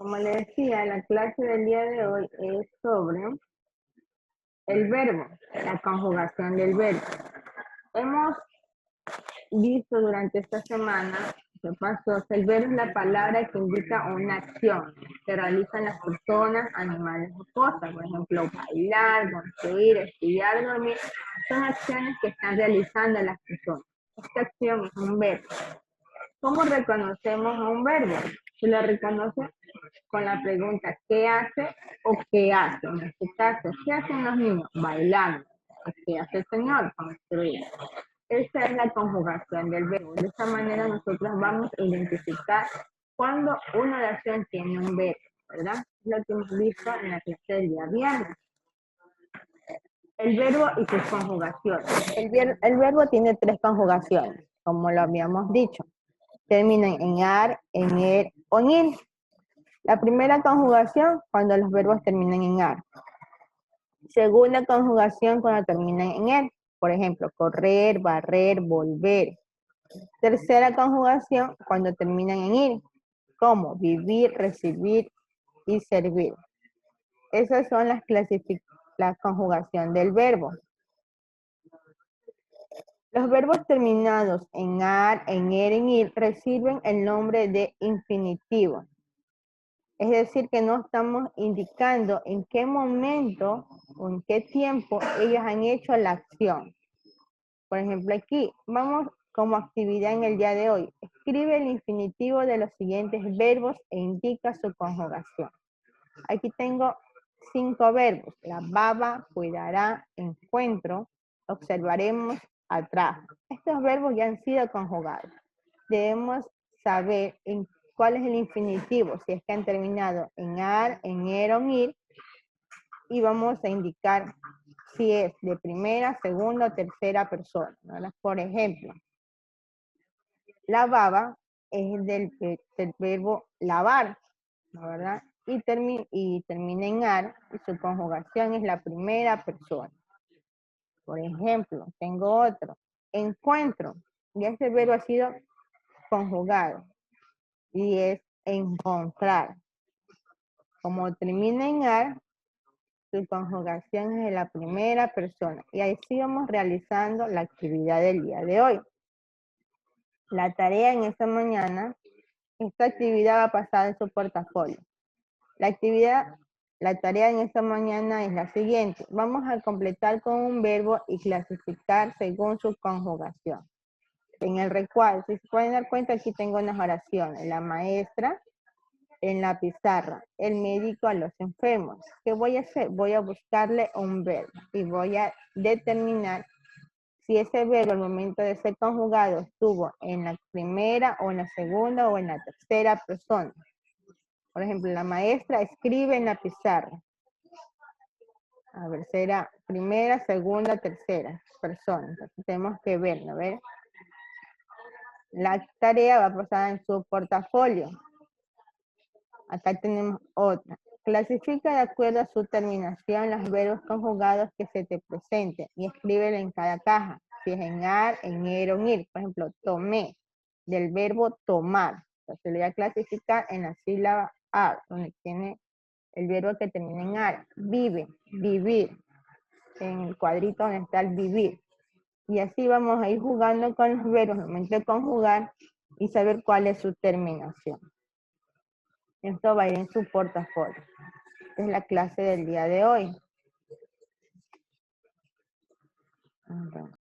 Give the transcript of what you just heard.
Como le decía, la clase del día de hoy es sobre el verbo, la conjugación del verbo. Hemos visto durante esta semana que pasó que el verbo es la palabra que indica una acción que realizan las personas, animales o cosas. Por ejemplo, bailar, construir, estudiar, dormir. Son acciones que están realizando las personas. Esta acción es un verbo. ¿Cómo reconocemos a un verbo? Se lo reconoce con la pregunta ¿qué hace o qué hace? En este caso, ¿qué hacen los niños? Bailando. ¿Qué hace el señor? Construir. Esa es la conjugación del verbo. De esta manera nosotros vamos a identificar cuando una oración tiene un verbo, ¿verdad? Es lo que hemos visto en la clase del día viernes. El verbo y sus conjugaciones. El verbo tiene 3 conjugaciones, como lo habíamos dicho. Terminan en ar, en er o en ir. La primera conjugación cuando los verbos terminan en ar. Segunda conjugación cuando terminan en er. Por ejemplo, correr, barrer, volver. Tercera conjugación cuando terminan en ir. Como vivir, recibir y servir. Esas son la conjugación del verbo. Los verbos terminados en ar, en er, en ir reciben el nombre de infinitivo. Es decir, que no estamos indicando en qué momento o en qué tiempo ellos han hecho la acción. Por ejemplo, aquí vamos como actividad en el día de hoy. Escribe el infinitivo de los siguientes verbos e indica su conjugación. Aquí tengo 5 verbos. La baba, cuidará, encuentro, observaremos, atrás. Estos verbos ya han sido conjugados. Debemos saber cuál es el infinitivo, si es que han terminado en ar, en er o en ir, y vamos a indicar si es de primera, segunda o tercera persona, ¿verdad? Por ejemplo, la baba es del verbo lavar, ¿verdad? Y termina en ar, y su conjugación es la primera persona. Por ejemplo, tengo otro, encuentro, y este verbo ha sido conjugado, y es encontrar. Como termina en ar, su conjugación es de la primera persona. Y así vamos realizando la actividad del día de hoy. La tarea en esta mañana, esta actividad va a pasar en su portafolio. La tarea en esta mañana es la siguiente. Vamos a completar con un verbo y clasificar según su conjugación. En el recuadro, si se pueden dar cuenta, aquí tengo unas oraciones. La maestra en la pizarra, el médico a los enfermos. ¿Qué voy a hacer? Voy a buscarle un verbo y voy a determinar si ese verbo al momento de ser conjugado estuvo en la primera o en la segunda o en la tercera persona. Por ejemplo, la maestra escribe en la pizarra. A ver, será primera, segunda, tercera persona. Entonces tenemos que ver, ¿no? ¿Ver? La tarea va a pasar en su portafolio. Acá tenemos otra. Clasifica de acuerdo a su terminación los verbos conjugados que se te presenten y escríbelo en cada caja. Si es en ar, en er o en ir. Por ejemplo, tomé, del verbo tomar. Entonces lo voy a clasificar en la sílaba ar, donde tiene el verbo que termina en ar. Vive, vivir. En el cuadrito donde está el vivir. Y así vamos a ir jugando con los verbos al momento de conjugar y saber cuál es su terminación. Esto va a ir en su portafolio. Esta es la clase del día de hoy.